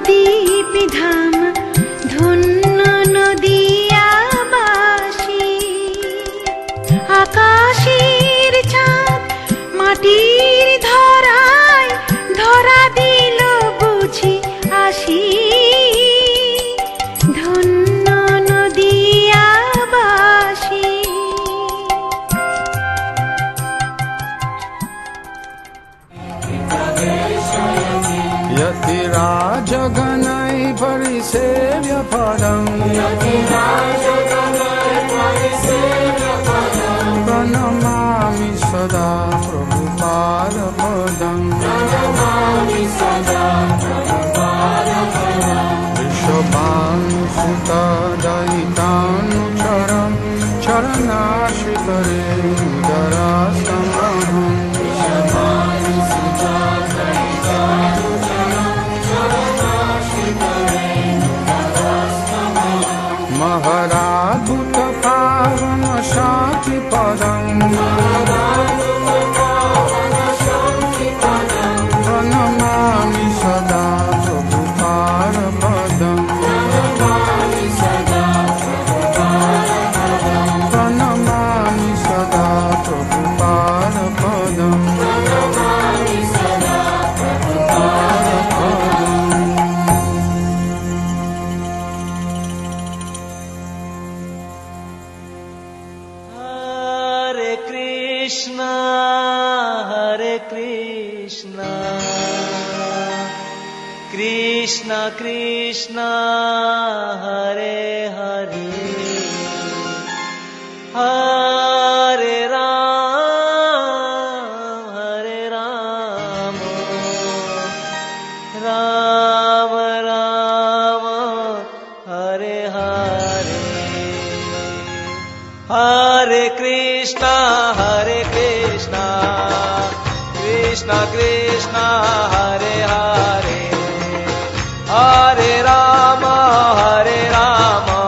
নবদ্বীপ ধাম ধন্য নদিয়াবাসী। আকাশের চাঁদ মাটির ধরায় ধরা দিল বুঝি আসি। ধন্য নদিয়াবাসী। यतिराजगणै परिसेव्य पदम् प्रणमामि सदा प्रभुपादपदम्। विश्वभानुसुतदयितानुचरम् चरणाश्रितरेन्दरास्तमहम्। महराद्भुत पावन शान्ति पदम् प्रणमामि सदा प्रभुपादपदम्। प्रणमामि सदा प्रभुपादपदम्। Hare Krishna, Krishna Krishna, Hare Hare, Hare Ram, Hare Ram, Ram Ram, Hare Hare, Hare Krishna, Hare Krishna, Krishna Krishna, Hare Hare, Hare Rama, Hare Rama,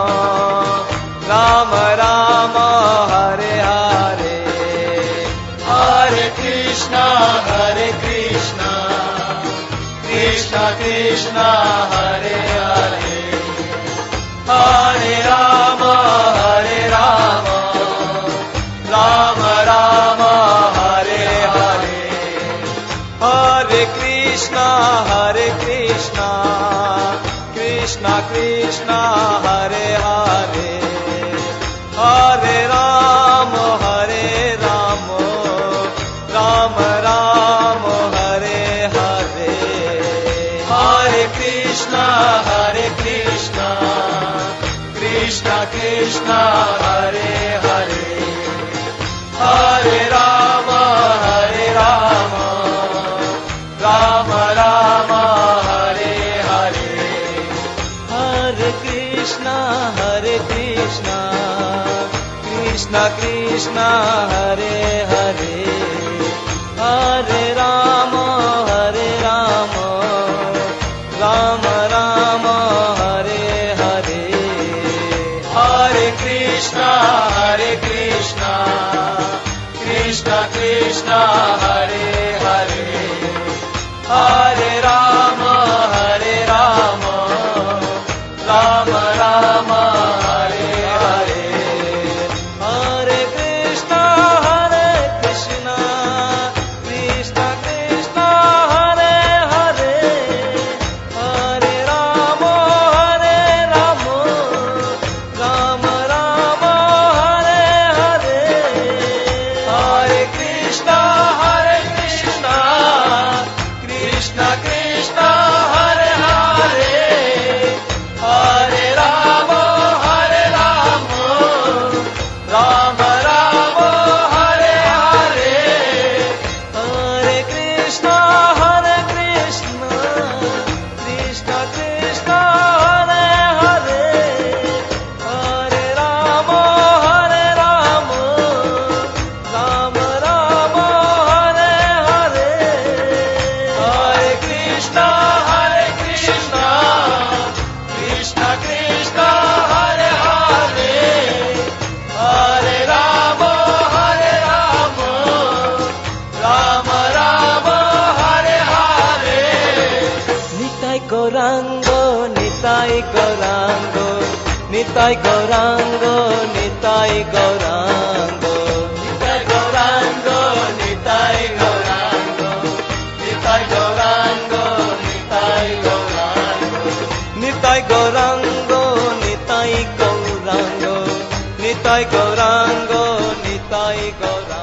Rama Rama, Hare Hare, Hare Krishna, Hare Krishna, Krishna Krishna, Hare Hare, Hare Rama, Hare Rama, Rama Rama, Hare Hare, Hare Krishna, Hare Krishna, Krishna Krishna, Hare Hare, Hare Rama, Hare Rama, Rama Rama, Hare Hare, Hare Krishna, Hare Krishna, Krishna Krishna, Hare Hare, Hare Rama, Hare Rama, Rama Rama, Hare Hare, Hare Krishna, Hare Krishna, Krishna Krishna, Hare Hare, Hare Rama, Hare Rama, Rama Rama, Hare Hare, Hare Krishna, Hare Krishna, Krishna Krishna, Hare Hare, Hare Rama, Hare Rama, Rama Rama, Hare Hare, Hare Krishna, Hare Krishna, Krishna Krishna, Hare Hare, Hare Rama, Hare Rama, Rama Rama, Hare Hare, Hare Krishna, Nitai Gauranga Nitai Gauranga Nitai Gauranga Nitai Gauranga Nitai Gauranga Nitai Gauranga Nitai Gauranga Nitai Gauranga Nitai Gauranga Nitai Gauranga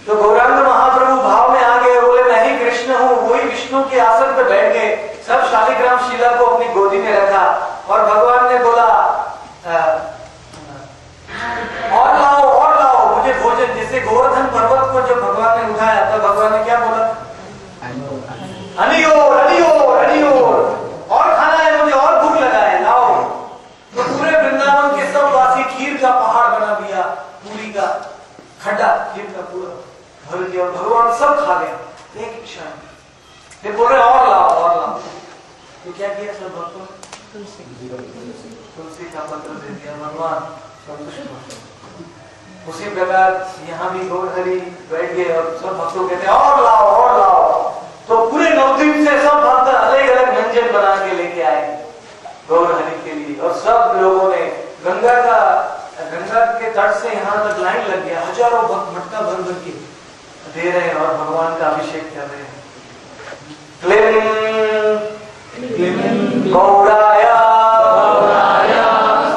तो गौरांग महाप्रभु भाव में आ गए, बोले मैं ही कृष्ण हूँ। वही विष्णु के आसन पे बैठ गए, सब शालिग्राम शिला को अपनी गोदी में रखा और भगवान ने बोला और लाओ मुझे भोजन। जैसे गोवर्धन पर्वत को जब भगवान ने उठाया तब भगवान ने क्या बोला, हरिओर हरिओर हरिओर, और खाना है मुझे, और भूख लगा है, लाओ। तो पूरे वृंदावन के सब वासी खीर का पहाड़ बना दिया, पूरी का खड्डा खीर का पूरा भर दिया, भगवान सब खा गए एक क्षण। फिर बोल रहे और लाओ। तो क्या किया सब भक्तों ने, तुलसी का पत्र दे दिया, भगवान संतुष्ट हो। उसी प्रकार यहाँ भी गौरहरि बैठ गए और सब भक्तों कहते हैं और लाओ। तो पूरे नवद्वीप से सब भक्त अलग अलग व्यंजन बना के लेके आए गौरहरि के लिए, और सब लोगों ने गंगा के तट से यहाँ तक लाइन लग गया, हजारों भक्त मटका भर भर के दे रहे हैं और भगवान का अभिषेक कर रहे हैं। गौराय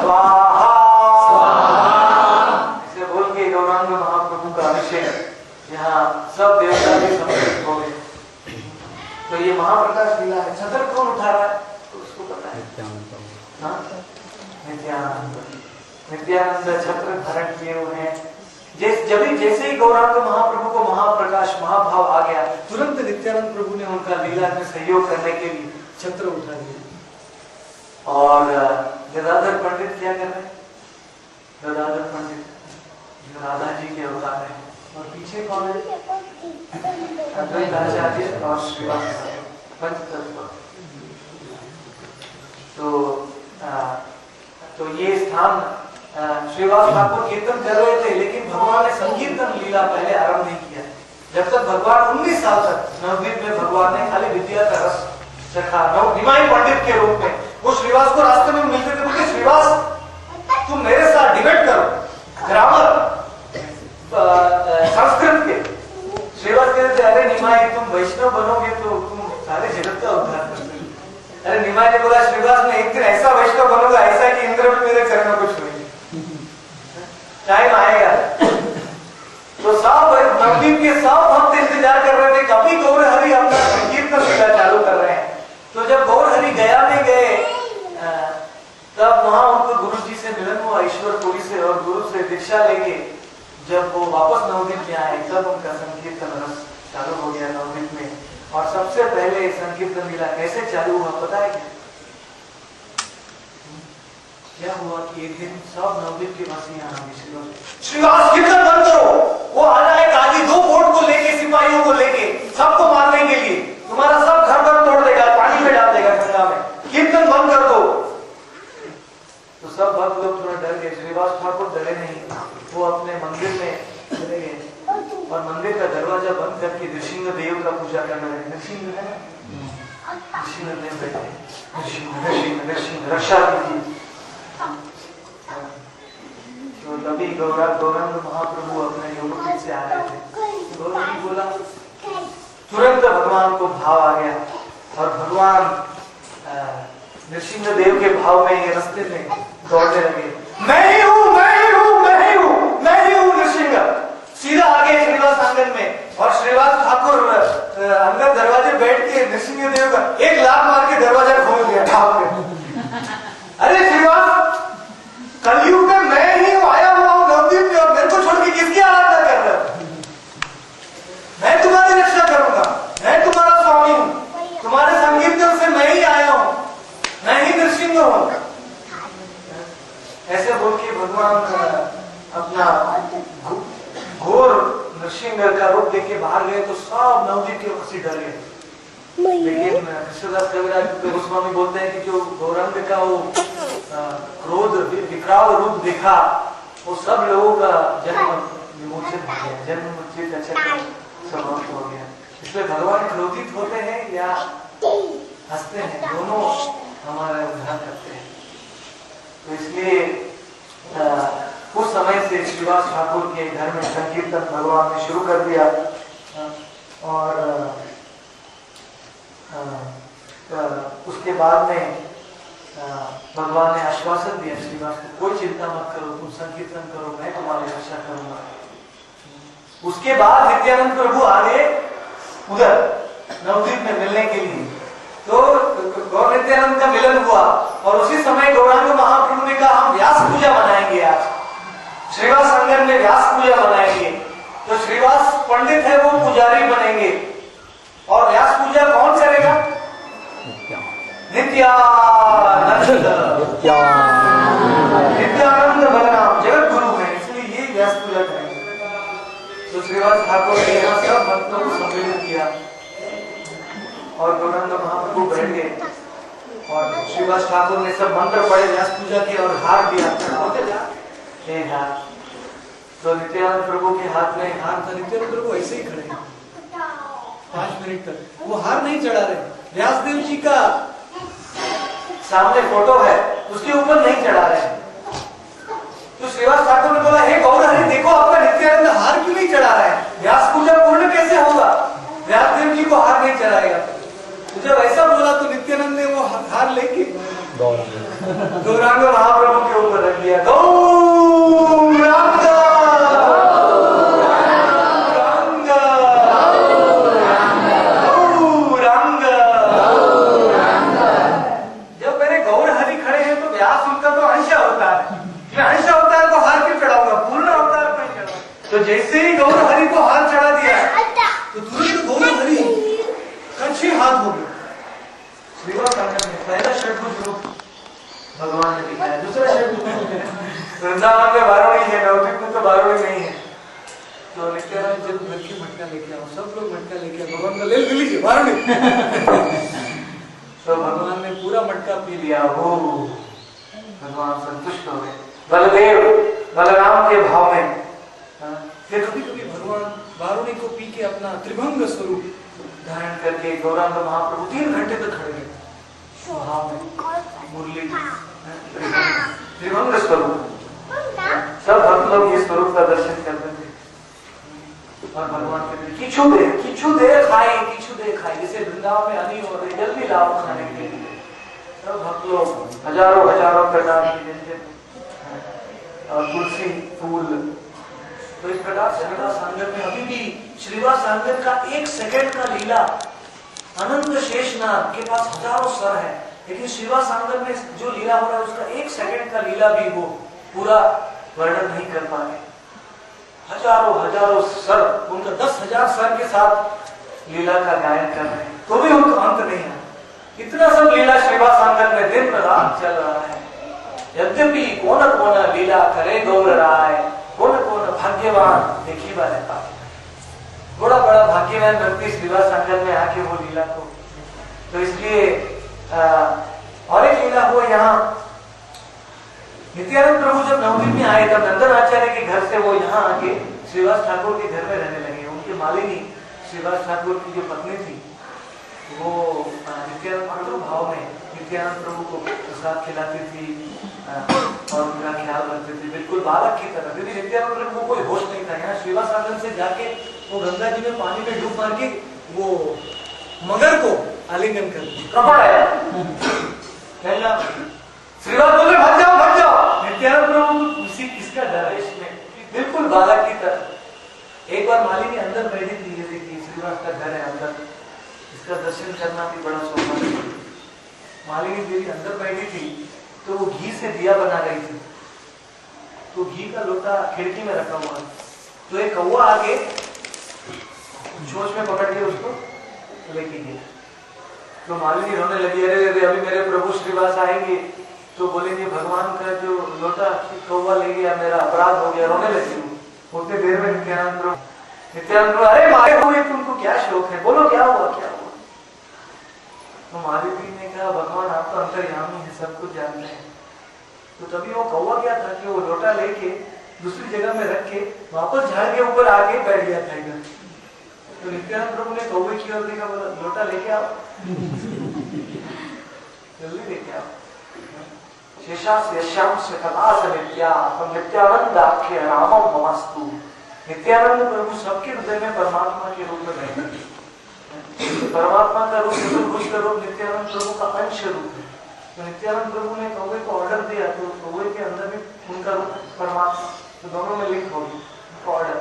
स्वाहा, ऐसे बोल के गौरांग महाप्रभु का अभिषेक यहाँ सब देवता भी समर्पित हो गए। तो ये महाप्रकाश लीला है। छत्र कौन उठा रहा है तो उसको पता है, नित्यानंद छत्र धारण किए हुए हैं। जैसे ही गौरांग महाप्रभु को महाप्रकाश महाभाव आ गया, तुरंत नित्यानंद प्रभु ने उनका लीला में सहयोग करने के लिए छत्र उठा दिया। और गदाधर पंडित क्या कर रहे हैं, गदाधर पंडित राधा जी के अवतार हैं, और पीछे कौन है, अद्वैत आचार्य और श्रीवास पंचतत्व। तो ये स्थान श्रीवास ठाकुर कीर्तन कर रहे थे, लेकिन भगवान ने संकीर्तन लीला पहले आरंभ नहीं किया। जब तक भगवान 19 साल तक नवद्वीप में भगवान ने खाली विद्या का रस चखा, निमाई पंडित के रूप में। वो श्रीवास को रास्ते में मिलते थे, बोलते श्रीवास तुम मेरे साथ डिबेट करो ग्रामर संस्कृत के। श्रीवास कहते थे अरे निमाई तुम वैष्णव बनोगे तो तुम सारे जगत का उद्धार कर दोगे। अरे निमाई ने बोला श्रीवास मैं एक दिन ऐसा वैष्णव बनूंगा ऐसा कि इंद्र भी मेरे चरण में कुछ नहीं, टाइम आएगा। तो सब नवद्वीप के सब भक्त इंतजार कर रहे थे कभी गौरहरि अपना संकीर्तन लीला चालू कर रहे हैं। तो जब गौरहरि गया में गए तब वहां उनको गुरु जी से मिलन हुआ ईश्वरपुरी से, और गुरु से दीक्षा लेके जब वो वापस नवद्वीप में आए तब उनका संकीर्तन रस चालू हो गया नवद्वीप में। और सबसे पहले संकीर्तन लीला कैसे चालू हुआ पता है क्या हुआ कि एक दिन सब नवद्वीप के वासी यहाँ श्रीवास कीर्तन बंद करो, वो आ जाएगा आगे 2 बोट को लेके, सिपाहियों को लेके सबको मारने के लिए, तुम्हारा सब घर पर तोड़ देगा, पानी में डाल देगा गंगा में, कीर्तन बंद कर दो। तो सब भक्त लोग थोड़ा डर गए। श्रीवास ठाकुर डरे नहीं, वो अपने मंदिर में चले गए और मंदिर का दरवाजा बंद करके नृसिंह देव का पूजा करने लगे। नृसिंह है ना, नृसिंह देव बैठे, नृसिंह रक्षा कीजिए। तो तभी गौरांग महाप्रभु अपने योगपीठ से आ रहे थे। गौरांग जी बोला, तुरंत भगवान को भाव आ गया और भगवान नृसिंह देव के भाव में ये रास्ते में दौड़ने लगे। मैं ही हूँ, मैं ही हूँ, मैं ही हूँ, मैं ही हूँ नृसिंह। सीधा आगे श्रीवास आंगन में, और श्रीवास ठाकुर अंदर दरवाजे बैठ के नृसिंह देव का एक लात मार के दरवाजा खोल दिया ठाक के। अरे श्रीवास कलयुग में मैं ही आया हुआ हूँ नवद्वीप में, और मेरे को छोड़ के किसकी आराधना कर रहे हो? मैं तुम्हारी रक्षा करूंगा, मैं तुम्हारा स्वामी हूँ, तुम्हारे संकीर्तन से मैं ही आया हूँ, मैं ही नृसिंह हूँ। ऐसे बोल के भगवान अपना घोर नृसिंह का रूप देके बाहर गए तो सब नवद्वीप के वासी डर गए। लेकिन कृष्णदास कविराज गोस्वामी बोलते हैं कि जो गौरांग का वो क्रोध विकराल रूप देखा, वो सब लोगों का जन्म विमोचन हो गया, जन्म मृत्यु का चक्र समाप्त हो गया। इसलिए भगवान क्रोधित होते हैं या हंसते हैं, दोनों हमारा उद्धार करते हैं। तो इसलिए उस समय से श्रीवास ठाकुर के घर में संकीर्तन भगवान ने शुरू कर दिया। और उसके बाद में भगवान ने आश्वासन दिया श्रीवास को, कोई चिंता मत करो, तुम संकीर्तन करो, मैं तुम्हारी रक्षा करूंगा। उसके बाद नित्यानंद प्रभु आ गए उधर नवद्वीप में मिलने के लिए। तो गौर नित्यानंद का मिलन हुआ और उसी समय गौरांग महाप्रभु ने कहा हम व्यास पूजा मनाएंगे आज, श्रीवास आंगन में व्यास पूजा मनाएंगे। तो श्रीवास पंडित है वो पुजारी बनेंगे और व्यास पूजा कौन करेगा? नित्यानंद बलराम जगत गुरु है, इसलिए ये व्यास पूजा करेंगे। तो श्रीवास ठाकुर ने यहाँ सब भक्तों को सम्मिलित किया और गौरांग महाप्रभु बैठ गए और श्रीवास ठाकुर ने सब मंत्र पढ़े, व्यास पूजा की और हार दिया। तो नित्यानंद प्रभु के हाथ में हार था। नित्यानंद प्रभु ऐसे ही खड़े हैं 5 मिनट तक, वो हार नहीं चढ़ा रहे। व्यासदेव जी का सामने फोटो है, उसके ऊपर नहीं चढ़ा रहे। तो श्रीवास ठाकुर ने बोला, हे गौर हरि देखो आपका नित्यानंद हार क्यों नहीं चढ़ा रहा है? व्यास पूजा पूर्ण कैसे होगा? व्यासदेव जी को हार नहीं चढ़ाएगा। तो जब ऐसा बोला तो नित्यानंद ने वो हार लेके गौरांग महाप्रभु के ऊपर रख दिया। गौरांग जब मेरे गौर हरि खड़े हैं तो व्यास उनका तो अंश होता है, अंश होता है तो हार क्यों चढ़ाऊंगा? पूर्ण होता है नहीं चढ़ाऊंगा। तो जैसे ही गौर हरि को हार चढ़ा दिया तो तुरंत गौर हरि का 6 हाथ हो गए। श्रीवास आंगन में पहला षड्भुज रूप भगवान ने दिखाया, दूसरा षड्भुज वृंदावन में बारूणी है, नवद्वीप में तो बारूणी नहीं है। तो नित्यानंद जब घर की मटका लेके आओ, सब लोग मटका लेके आओ, भगवान का ले लीजिए बारूणी। तो भगवान ने पूरा मटका पी लिया, हो भगवान संतुष्ट हो गए। बलदेव बलराम के भाव में फिर कभी कभी भगवान बारूणी को पी के अपना त्रिभंग स्वरूप धारण करके गौरांग महाप्रभु 3 घंटे तक खड़े रहे भाव में, मुरली त्रिभंग स्वरूप। सब भक्त लोग ये स्वरूप का दर्शन करते थे और भगवान के किछु देर खाए, जैसे वृंदावन में हनी हो रही, जल्दी लाओ खाने के लिए। सब भक्त लोग हजारों प्रकार की व्यंजन और तुलसी फूल। तो इस प्रकार से श्रीवास आंगन में अभी भी श्रीवास आंगन का 1 सेकंड का लीला, अनंत शेषनाग के पास हजारों सर है, लेकिन श्रीवास आंगन में जो लीला हो रहा है उसका 1 सेकंड का लीला भी वो पूरा वर्णन नहीं कर पा रहे। हजारों सर, उनका 10,000 सर के साथ लीला का गायन कर रहे हैं, तो भी उनका अंत नहीं है। इतना सब लीला श्रीवास आंगन में दिन रात चल रहा है। यद्यपि कौन लीला करे गौर राय, कौन भाग्यवान देखी बारे पाए। बड़ा भाग्यवान व्यक्ति श्रीवास आंगन में आके वो लीला को। तो इसलिए और एक लीला हुआ यहाँ, नित्यानंद प्रभु जब नवद्वीप में आए तब नंदन आचार्य के घर से वो यहाँ आके श्रीवास ठाकुर के घर में रहने लगे। उनकी मालिनी श्रीवास ठाकुर की जो पत्नी थी वो नित्यानंद प्रभु भाव में नित्यानंद प्रभु को प्रसाद खिलाती थी और उनका ख्याल रखते थे, बिल्कुल बालक की तरह। क्योंकि नित्यानंद प्रभु को कोई होश नहीं था। यहाँ श्रीवास आंगन से जाके वो गंगा जी में पानी में डूब मार के वो मगर को आलिंगन कर श्रीवास बोले भाग जाओ। नित्यानंद प्रभु उसी किसका डर है इसमें, बिल्कुल बालक की तरह। एक बार मालिनी अंदर बैठी थी, ये देखिए श्रीवास का घर है अंदर, इसका दर्शन करना भी बड़ा सौभाग्य है। मालिनी देवी अंदर बैठी थी तो वो घी से दिया बना रही थी, तो घी का लोटा खिड़की में रखा हुआ। तो एक कौवा आके चोंच में पकड़ के उसको लेके गया। तो मालिनी रोने लगी, अरे अभी मेरे प्रभु श्रीवास आएंगे तो बोलेंगे भगवान का जो लोटा कौवा ले गया, मेरा अपराध हो गया, रोने लगी। उतनी देर में नित्यानंद प्रभु अरे मारे हुए तुमको क्या शौक है, बोलो क्या हुआ। तो मालिनी ने कहा भगवान आप तो अंतर्यामी है, सब कुछ जानते हैं। तो तभी वो कौवा क्या था कि वो लोटा लेके दूसरी जगह में रख के वापस झाड़ के ऊपर आके बैठ गया था इधर। तो नित्यानंद प्रभु ने कौवे की ओर देखा, बोला लोटा लेके आओ, जल्दी लेके आओ। नित्यानंदाख्य रामम ममस्तु। नित्यानंद प्रभु सबके हृदय में परमात्मा के रूप में रहते, परमात्मा का रूप चतुर्भुज का रूप नित्यानंद प्रभु का अंश रूप है। तो नित्यानंद प्रभु ने कौवे को ऑर्डर दिया तो कौवे के अंदर भी उनका रूप परमात्मा, तो दोनों में लिंक होगी ऑर्डर।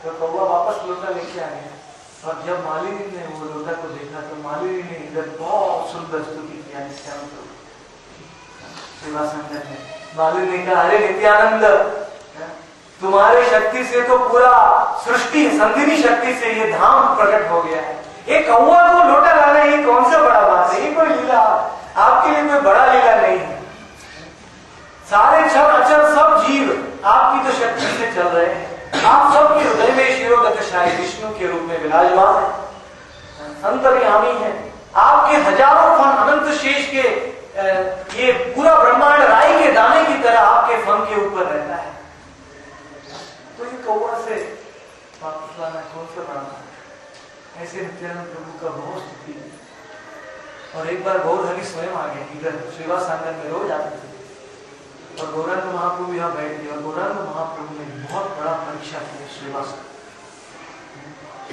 तो कौवा वापस लोटा लेके आ गया। और जब मालिनी ने वो लोटा को देखा तो मालिनी ने इधर बहुत सुंदर स्तुति किया नित्यानंद श्रीवासानंद ने। मालिनी ने कहा, अरे नित्यानंद, तुम्हारी शक्ति से तो पूरा सृष्टि, संधिनी शक्ति से ये धाम प्रकट हो गया है। ये कौवा को लोटा लाना ये कौन सा बड़ा बात है? ये कोई लीला आपके लिए कोई बड़ा लीला नहीं है। सारे क्षर अक्षर सब जीव आपकी तो शक्ति से चल रहे हैं। आप सबके हृदय में शिरोदकशायी विष्णु के रूप में विराजमान है, अंतर्यामी है। आपके हजारों फन अनंत शेष के ये पूरा ब्रह्मांड राई के दाने की तरह आपके फन के ऊपर रहता है। तो ये कौवा से वापस लाना कौन सा नाम है? ऐसे नित्यानंद प्रभु का बहुत स्तुति। और एक बार गौर हरि स्वयं आ गए इधर श्रीवास आंगन में, रोज आते थे। और गौरांग महाप्रभु यहाँ बैठ गए और गौरांग महाप्रभु ने बहुत बड़ा परीक्षा किया श्रीवास।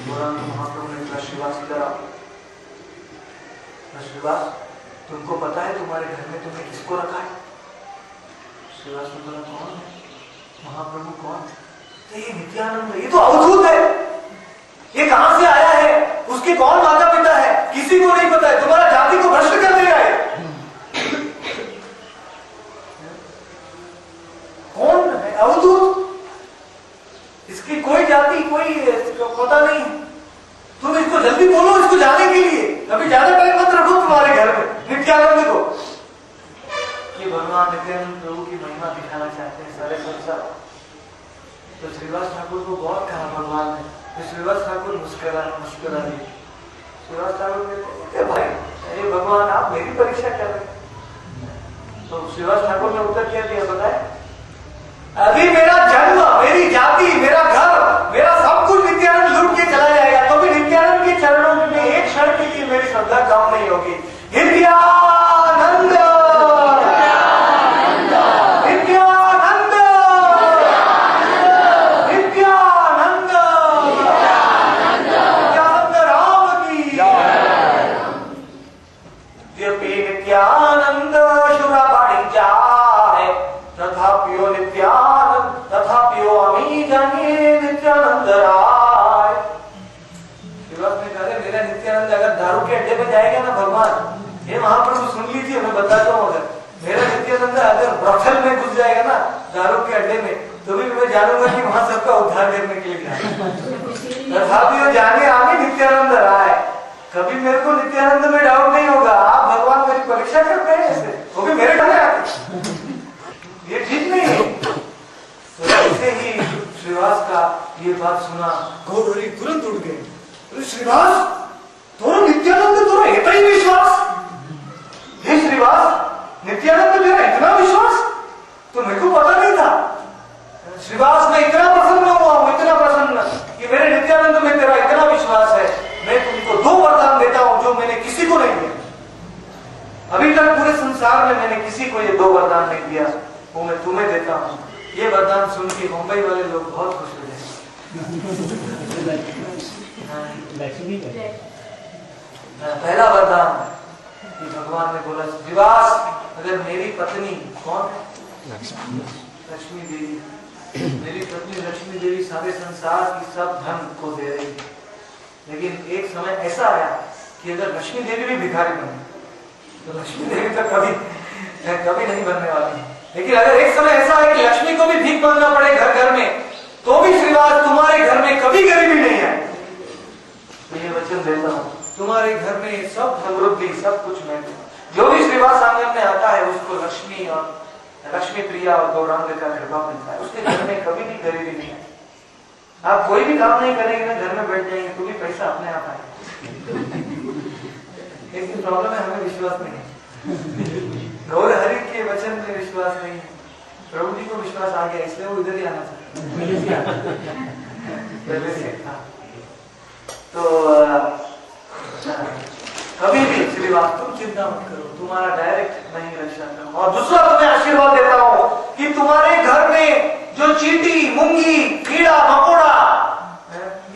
गौरांग महाप्रभु ने कहा, श्रीवास इधर आओ। श्रीवास, तुमको पता है तुम्हारे घर में तुमने किसको रखा है? श्रीवास ने बोला, कौन है? महाप्रभु कौन? तो ये नित्यानंद, ये तो अवधूत है। ये कहां से आया है? उसके कौन माता पिता है? किसी को नहीं पता है। तुम्हारा जाति को भ्रष्ट कर देगा है। कौन है? अवधूत। इसकी कोई जाति कोई पता नहीं। तुम इसको जल्दी बोलो, इसको जाने के लिए अभी ज्यादा टाइम मत रखो तुम्हारे घर में नित्यानंद को। ये भगवान नित्यानंद प्रभु की महिमा दिखाना चाहते हैं सारे संसार। तो श्रीवास ठाकुर को बहुत कहा भगवान ने, तो श्रीवास ठाकुर मुस्कुरा दिए। श्रीवास ठाकुर ने, भाई ये भगवान आप मेरी परीक्षा कर रहे हैं? तो श्रीवास ठाकुर ने उत्तर क्या दिया बताए? अभी मेरा जन्म, मेरी जाति, मेरा घर, मेरा सब कुछ नित्यानंद लूट के चला जाएगा, तो भी नित्यानंद के चरणों में एक क्षण के लिए मेरी श्रद्धा कम नहीं होगी। नित्यानंद, नित्यानंद, नित्यानंद, नित्यानंद राम की यद्यपि नित्यानंद शुरा बाणी जाए तथापियो नित्यानंद, तथापियो अमी जानिए नित्यानंद राय। श्रीवास ने कहा, मेरा नित्यानंद अगर दारू के अड्डे पे जाएगा ना भगवान, ये महाप्रभु सुन लीजिए, मैं बताता हूँ, अगर मेरा नित्यानंद अगर ब्रथल में घुस जाएगा ना दारू के अड्डे में, तो भी मैं जानूंगा कि वहां सबका उद्धार करने के लिए गया। तथापियो जानिए आमी नित्यानंद राय। कभी मेरे को नित्यानंद में डाउट नहीं होगा। आप भगवान मेरी परीक्षा करते हैं ऐसे, वो भी मेरे ढंग आते, ये ठीक नहीं है। तो ऐसे ही श्रीवास का ये बात सुना, गौर हरि तुरंत उठ गए। श्रीवास, तोरा नित्यानंद तोरा इतना ही विश्वास? हे श्रीवास, नित्यानंद मेरा इतना विश्वास तो मेरे को पता नहीं था। श्रीवास, मैं इतना प्रसन्न हुआ हूं, इतना प्रसन्न कि मेरे नित्यानंद में तेरा इतना विश्वास है। मैं तुमको 2 वरदान देता हूं जो मैंने किसी को नहीं दिया। अभी तक पूरे संसार में मैंने किसी को ये 2 वरदान नहीं दिया, वो मैं तुम्हें देता हूं। ये वरदान सुन के मुंबई वाले लोग बहुत खुश हो जाए। पहला वरदान कि भगवान ने बोला, श्रीवास, अगर मेरी पत्नी कौन है? लक्ष्मी देवी। मेरी पत्नी लक्ष्मी देवी सारे संसार की सब धन को दे रही है, लेकिन एक समय ऐसा आया कि अगर लक्ष्मी देवी भी भिखारी बने तो लक्ष्मी देवी तो कभी नहीं बनने वाली है। लेकिन अगर एक समय ऐसा है कि लक्ष्मी को भी भीख मांगना पड़े घर घर में, तो भी श्रीवास तुम्हारे घर में कभी गरीबी नहीं है। तो ये वचन देता हूँ, तुम्हारे घर में सब समृद्धि, सब कुछ मैं दूंगा। जो भी श्रीवास आंगन में आता है उसको लक्ष्मी और लक्ष्मी प्रिया और गौरांग का कृपा मिलता है। उसके घर में कभी भी गरीबी नहीं है। आप कोई भी काम नहीं करेंगे ना, घर में बैठ जाएंगे तो भी पैसा अपने आप आएगा। लेकिन प्रॉब्लम है, हमें विश्वास नहीं है। गौर हरि के वचन में विश्वास नहीं है। प्रभु जी को विश्वास आ गया, इसलिए वो इधर ही आना चाहते पहले से था। तो कभी भी श्रीवास तुम चिंता मत करो, तुम्हारा डायरेक्ट नहीं रक्षा करूं। और दूसरा तुम्हें आशीर्वाद देता हूं कि तुम्हारे घर में जो चींटी, मूंगी, कीड़ा मकोड़ा,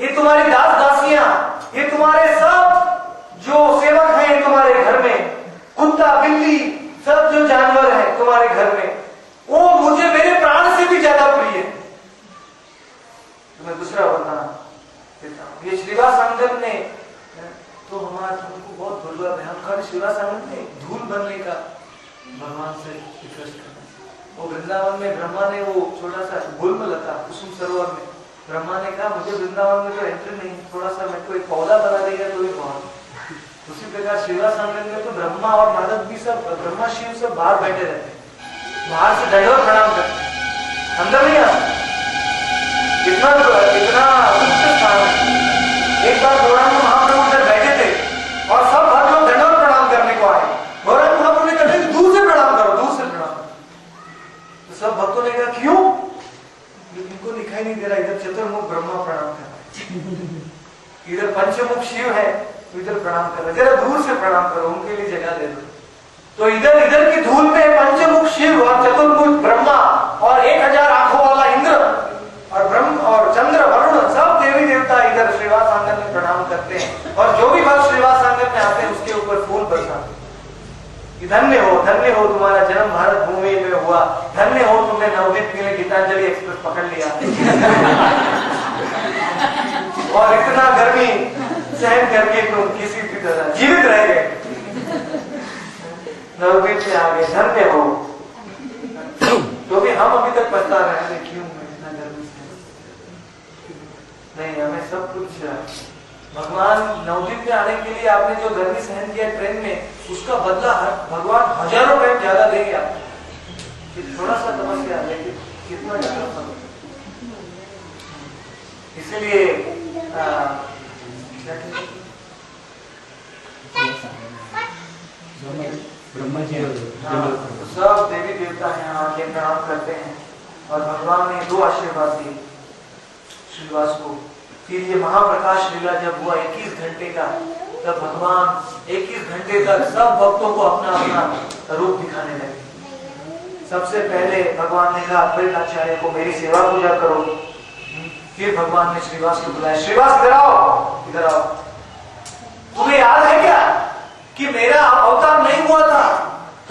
ये तुम्हारी दास दासियां, ये तुम्हारे सब जो सेवक हैं तुम्हारे घर में, कुत्ता बिल्ली सब जो जानवर हैं तुम्हारे घर में, वो मुझे मेरे प्राण से भी ज्यादा प्रिय है। तुम्हें दूसरा बताना, ये श्रीवासांगन ने तो हमको बहुत दुर्लभ है। हम खाली श्रीवासांगन ने धूल बनने का भगवान से रिक्वेस्ट करना। वो वृंदावन में ब्रह्मा ने वो छोटा सा गुल्म लता कुसुम सरोवर में ब्रह्मा ने कहा मुझे वृंदावन में तो एंट्री नहीं, थोड़ा सा मेरे को एक पौधा बना देगा तो भी बहुत। उसी प्रकार श्रीवासांगन में तो ब्रह्मा और नारद भी सब, ब्रह्मा शिव सब बाहर बैठे रहते हैं, बाहर से दंडवत प्रणाम करते हैं, अंदर नहीं आते। इतना उच्च स्थान है। एक बार गौरांग महाप्रभु उधर बैठे थे और सब भक्त लोग दंडवत प्रणाम करने को आए। गौरांग महाप्रभु ने कहा दूर से प्रणाम करो, दूर से प्रणाम। तो सब भक्तों ने कहा क्यों? इनको दिखाई नहीं दे रहा, इधर चतुर्मुख ब्रह्मा प्रणाम कर रहा है, इधर पंचमुख शिव है, तो इधर प्रणाम कर रहा है, जरा दूर से प्रणाम करो, उनके लिए जगह दे दो। तो इधर की धूल में पंचमुख शिव और चतुर्मुख ब्रह्मा और 1000 आंखों वाला इंद्र और ब्रह्म और चंद्र वरुण सब देवी देवता इधर श्रीवासांगन में प्रणाम करते हैं। और जो भी भक्त श्रीवासांगन में आते हैं उसके ऊपर फूल बरसाते हैं। धन्य हो तुम्हारा जन्म भारत भूमि में हुआ, धन्य हो तुमने नवदीप के लिए गीतांजलि एक्सप्रेस पकड़ लिया और इतना गर्मी सहन करके तुम किसी भी तरह जीवित रह गए, नवदीप से आ गए, धन्य हो। तो भी हम अभी तक पछता रहे हैं क्यों इतना गर्मी से। नहीं, हमें सब कुछ भगवान नवदीप में आने के लिए आपने जो गर्मी सहन किया ट्रेन में, उसका बदला भगवान हजारों टाइम ज्यादा देंगे आपको। थोड़ा सा समस्या है लेकिन कितना ज्यादा समझ। इसलिए ब्रह्मा जी सब देवी देवता यहाँ आके प्रणाम करते हैं और भगवान ने 2 आशीर्वाद दिए श्रीवास को। फिर ये महाप्रकाश लीला जब हुआ 21 घंटे का, तब भगवान 21 घंटे तक सब भक्तों को अपना अपना रूप दिखाने लगे। सबसे पहले भगवान ने कहा अद्वैत आचार्य को मेरी सेवा पूजा करो। फिर भगवान ने श्रीवास को बुलाया, श्रीवास इधर आओ। तुम्हें याद है क्या कि मेरा अवतार नहीं हुआ था?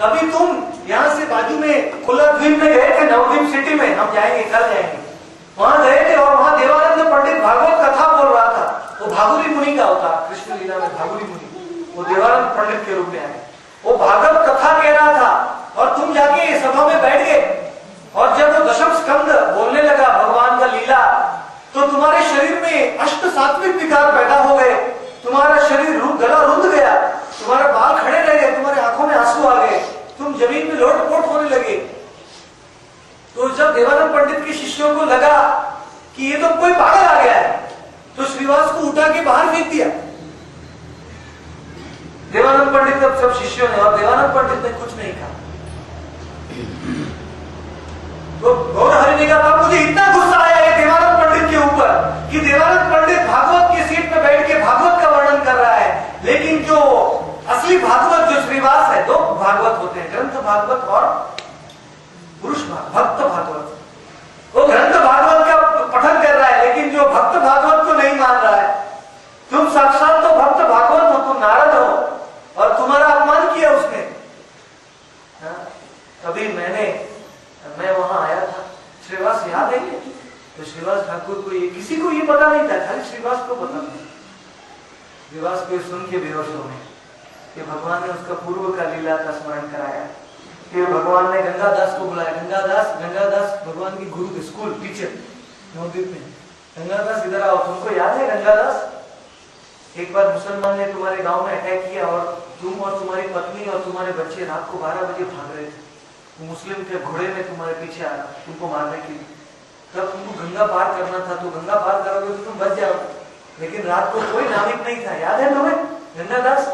कभी तुम यहाँ से बाजू में कुलद्वीप में गए थे, नवद्वीप सिटी में, हम जाएंगे कल जाएंगे, वहां गए थे और वहां देवानंद पंडित भागवत कथा बोल रहा था। वो भागुरी मुनि का अवतार, कृष्ण लीला में भागुरी मुनि, वो देवानंद पंडित के रूप में आए। वो भागवत कथा कह रहा था और तुम जाके सभा में बैठ गए। और जब वो दशम स्कंद बोलने लगा भगवान का लीला, तो तुम्हारे शरीर में अष्ट सात्विक विकार पैदा हो गए, तुम्हारा शरीर गला रुंध गया, तुम्हारे बाल खड़े रह गए, तुम्हारे आंखों में आंसू आ गए, तुम जमीन में लोटपोट होने लगे। तो जब देवानंद पंडित के शिष्यों को लगा कि ये तो कोई पागल आ गया है, तो श्रीवास को उठा के बाहर फेंक दिया देवानंद पंडित तब सब शिष्यों ने, और देवानंद पंडित ने कुछ नहीं कहा। तो गौर हरि ने कहा मुझे इतना गुस्सा आया है देवानंद पंडित के ऊपर कि देवानंद पंडित भागवत की सीट पे बैठ के भागवत का वर्णन कर रहा है, लेकिन जो असली भागवत जो श्रीवास है, 2 भागवत होते हैं, ग्रंथ भागवत और पुरुष भक्त भागवत। वो ग्रंथ भागवत का पठन कर रहा है, लेकिन जो भक्त भागवत को नहीं मान रहा है। तुम साक्षात तो भक्त भागवत हो, तुम नारद हो और तुम्हारा अपमान किया उसने। कभी मैं वहां आया था, श्रीवास याद है क्या? तो श्रीवास ठाकुर को ये किसी को ये पता नहीं था, खाली श्रीवास को पता था। श्रीवास को सुन के बेहोश हो गए कि भगवान ने उसका पूर्व का लीला का स्मरण कराया। फिर भगवान ने गंगादास को बुलाया। गंगादास भगवान की गुरु स्कूल टीचर नवद्वीप में। गंगादास इधर आओ, तुमको याद है गंगादास, एक बार मुसलमान ने तुम्हारे गांव में अटैक किया और तुम और तुम्हारी पत्नी और तुम्हारे बच्चे रात को 12 बजे भाग रहे थे। मुस्लिम के घोड़े में तुम्हारे पीछे आ रहा तुमको मारने के लिए। तब तुमको गंगा पार करना था, तो गंगा पार करोगे तो तुम बच जाओगे, लेकिन रात को कोई नाविक नहीं था, याद है तुम्हें गंगादास?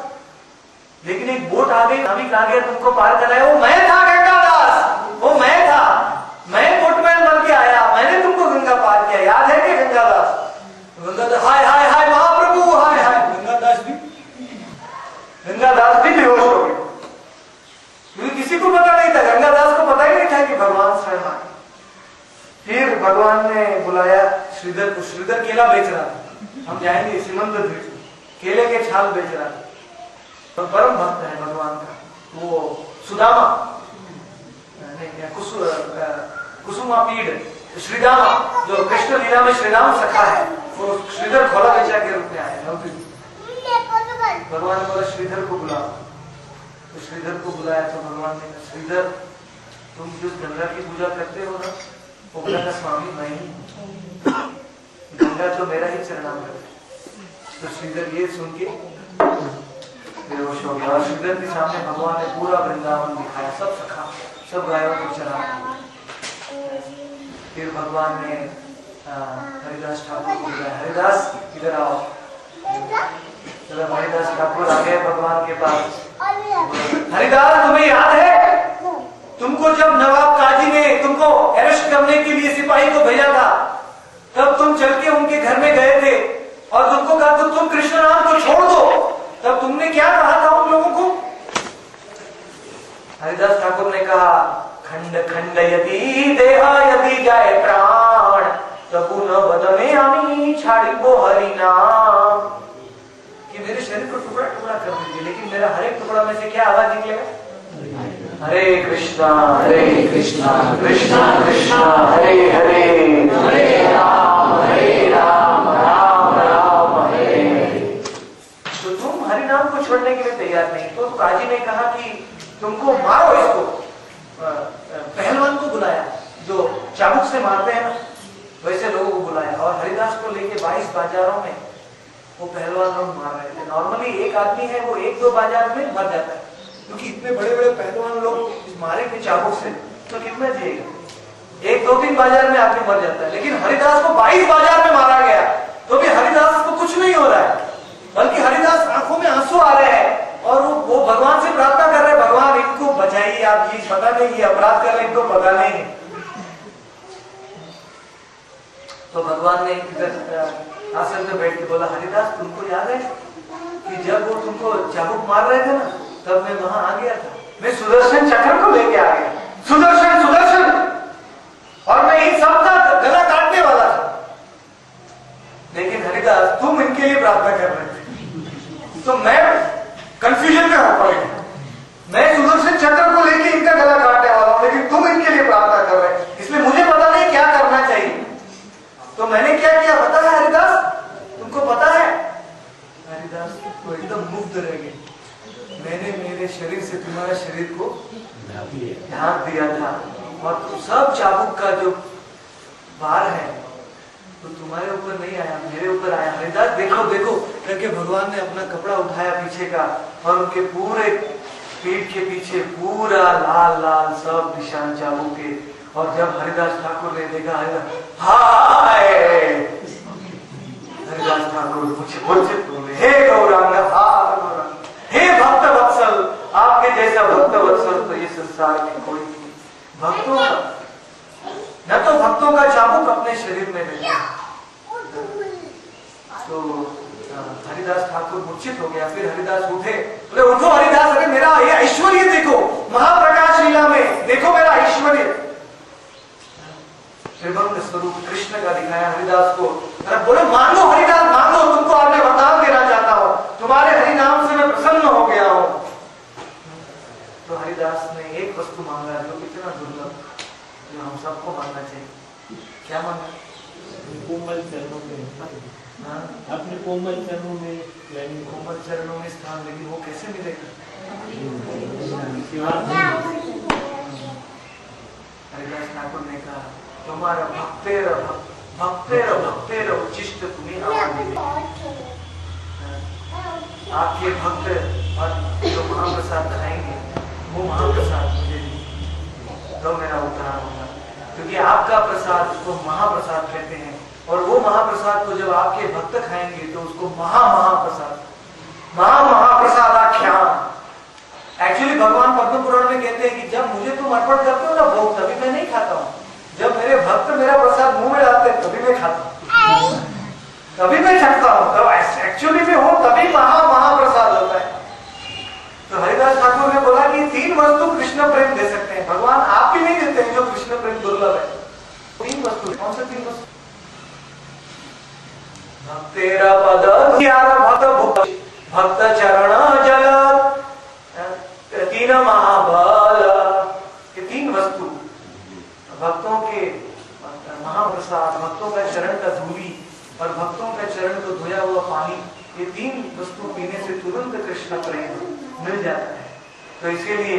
लेकिन एक बोट आ गई, नाविक आ गया, तुमको पार कराया। वो मैं था गंगादास, वो मैं था, मैं बोटमैन बन के आया, मैंने तुमको गंगा पार किया, याद है कि गंगादास? गंगादास हाय हाय हाय महाप्रभु हाय हाय। गंगादास भी बेहोश हो गए, क्योंकि किसी को पता नहीं था, गंगादास को पता ही नहीं था कि भगवान स्वयं आए। फिर भगवान ने बुलाया श्रीधर को। श्रीधर केला बेच रहा था, हम जाएंगे सीमंत द्वीप, केले के छाल बेच रहा था, तो परम भक्त है भगवान का। वो सुदामा कुसुमा पीड़ श्रीदामा, जो कृष्ण लीला में श्रीराम सखा है, वो श्रीधर खोला बेचा के रूप में आए। भगवान ने बोला श्रीधर को बुलाओ। तो श्रीधर को बुलाया तो भगवान ने कहा श्रीधर तुम जिस गंगा की पूजा करते हो ना, वो गंगा का स्वामी मैं ही, गंगा तो मेरा ही चरणामृत है। तो श्रीधर ये सुन के बेहोश हो गया और श्रीधर के सामने भगवान ने पूरा वृंदावन दिखाया, सब सखा, सब गायों को चराया। फिर भगवान ने हरिदास ठाकुर को बुलाया, हरिदास इधर आओ। हरिदास ठाकुर आ गए भगवान के पास। हरिदास तुम्हें याद है तुमको जब नवाब काजी ने तुमको अरेस्ट करने के लिए सिपाही को भेजा था, तब तुम चल के उनके घर में गए थे और तुमको कहा तो तुम कृष्ण नाम को छोड़ दो, तब तुमने क्या कहा था उन लोगों को? हरिदास ठाकुर ने कहा खंड खंड यदि देहा यदि जाए प्राण तबु न बदने आमी छाड़ी वो हरि नाम, कि मेरे शरीर को टुकड़ा टुकड़ा कर दीजिए, लेकिन मेरा हर एक टुकड़ा में से क्या आवाज निकलेगा? हरे कृष्णा कृष्णा कृष्णा हरे हरे, हरे राम राम राम हरे हरे। तो तुम हरि नाम को छोड़ने के लिए तैयार नहीं, तो काजी ने कहा कि तुमको मारो इसको। पहलवान को बुलाया जो चाबुक से मारते हैं ना, वैसे लोगों को बुलाया और हरिदास को लेके 22 बाजारों में वो पहलवान लोग मार रहे थे। नॉर्मली एक आदमी है वो 1-2 बाजार में मर जाता है, क्योंकि इतने बड़े बड़े पहलवान लोग मारे थे चाबुक से, तो कितना जिएगा? 1-2-3 बाजार में आदमी मर जाता है, लेकिन हरिदास को 22 बाजार में मारा गया, तो भी हरिदास को कुछ नहीं हो रहा है, बल्कि हरिदास आंखों में आंसू आ रहे हैं और वो भगवान से प्रार्थना कर रहे हैं, भगवान इनको बचाइए, आप ये पता नहीं ये अपराध कर रहे इनको पता नहीं है। तो भगवान ने आसन में बैठ के बोला हरिदास तुमको याद है कि जब वो तुमको चाबुक मार रहे थे ना, तब मैं वहां आ गया था, मैं सुदर्शन चक्र को लेके आ गया, सुदर्शन सुदर्शन, और मैं इन सब का गला काटने वाला था, लेकिन हरिदास तुम इनके लिए प्रार्थना कर रहे थे, तो मैं कंफ्यूजन में हो पड़े। मैं सुदर्शन चक्र को लेके इनका गला काटने वाला हूं, लेकिन तुम इनके लिए प्रार्थना कर रहे हैं, इसलिए मुझे पता नहीं क्या करना चाहिए। तो मैंने क्या किया पता है हरिदास, तुमको पता है? हरिदास तो एकदम मुग्ध रह गए, मैंने मेरे शरीर से तुम्हारा शरीर को ढांक दिया था और तुम सब चाबुक का जो भार है तो तुम्हारे ऊपर नहीं आया, मेरे ऊपर आया। हरिदास देखो देखो करके भगवान ने अपना कपड़ा उठाया पीछे का और उनके पूरे पीठ के पीछे पूरा लाल लाल सब निशान चाबुक के, और जब हरिदास ठाकुर ने देखा हाय, हरिदास ठाकुर मुझे मूर्छित बोले हे गौरांग, हे भक्त वत्सल, आपके जैसा भक्त वत्सल तो ये संसार में कोई नहीं। भक्तों का न तो भक्तों का चाबुक अपने शरीर में नहीं। तो हरिदास ठाकुर मूर्छित हो गया। फिर हरिदास उठे, बोले उठो हरिदास, अरे मेरा ये ऐश्वर्य देखो, महाप्रकाश लीला में देखो मेरा ऐश्वर्य। त्रिभंग स्वरूप कृष्ण का दिखाया हरिदास को। अरे बोले मांगो हरिदास मांगो, तुमको आपने वरदान देना चाहता हूं, तुम्हारे हरि नाम से मैं प्रसन्न हो गया हूं। तो हरिदास ने एक वस्तु मांगा जो कितना दुर्लभ, जो हम सबको मांगना चाहिए। क्या मांगा? कोमल चरणों में, अपने कोमल चरणों में, कोमल चरणों में स्थान, लेकिन वो कैसे मिलेगा? हरिदास ठाकुर ने कहा तुम्हारा भक्तेर उच्चिष्ट तुम्हें आपके भक्त और जो महाप्रसाद खाएंगे वो महाप्रसाद मुझे तो मेरा उद्धार होगा, क्योंकि आपका प्रसाद उसको महाप्रसाद कहते हैं, और वो महाप्रसाद को जब आपके भक्त खाएंगे तो उसको महाप्रसाद आख्यान। एक्चुअली भगवान पद्म पुराण में कहते हैं कि जब मुझे तुम अर्पण करते हो ना भोग, तभी मैं नहीं खाता हूँ, जब मेरे भक्त मेरा प्रसाद मुंह में डालते हैं तभी मैं खाता हूँ, तभी मैं छकता हूँ, तब एक्चुअली में हो तभी महाप्रसाद होता है। तो हरिदास ठाकुर ने बोला कि 3 वस्तु कृष्ण प्रेम दे सकते हैं, भगवान आप भी नहीं देते हैं जो कृष्ण प्रेम दुर्लभ है। 3 वस्तु, कौन से 3 वस्तु? भक्तेरा पद भक्त चरण जल 3 महाबल, ये 3 वस्तु भक्तों के महाप्रसाद, भक्तों का चरण का धूली और भक्तों ये 3 वस्तु पीने से तुरंत कृष्ण प्रेम मिल जाता है। तो इसीलिए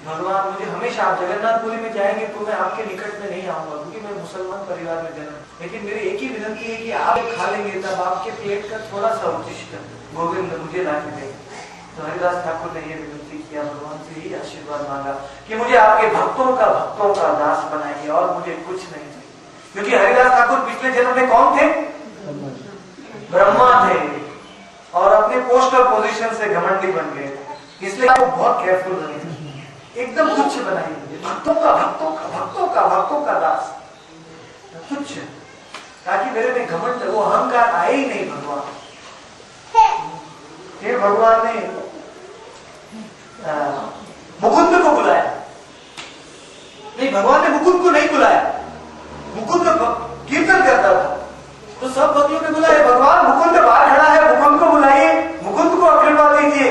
भगवान मुझे हमेशा, आप जगन्नाथपुरी में जाएंगे तो मैं आपके निकट में नहीं आऊंगा क्योंकि मैं मुसलमान परिवार में जन्म, लेकिन मेरी एक ही विनती है कि आप खा लेंगे तब आपके प्लेट का थोड़ा सा उचिष्ट गोविंद मुझे ला के देंगे। तो हरिदास ठाकुर ने ये विनती किया, भगवान से ही आशीर्वाद मांगा कि मुझे आपके भक्तों का दास बनाइए और मुझे कुछ नहीं चाहिए। क्योंकि हरिदास ठाकुर पिछले जन्म में कौन थे? ब्रह्मा थे और अपने पोस्ट और पोजीशन से घमंडी बन गए। इसलिए आपको बहुत केयरफुल रहना है, एकदम तुच्छ बनाइए, भक्तों का दास तुच्छ, ताकि मेरे में घमंड वो अहंकार आए ही नहीं। भगवान फिर भगवान ने मुकुंद को बुलाया, नहीं भगवान ने मुकुंद को नहीं बुलाया, मुकुंद कीर्तन करता था तो सब भक्तों ने बुलाया, भगवान मुकुंद बाहर खड़ा है, मुकुंद को बुलाइए, मुकुंद को आशीर्वाद दीजिए।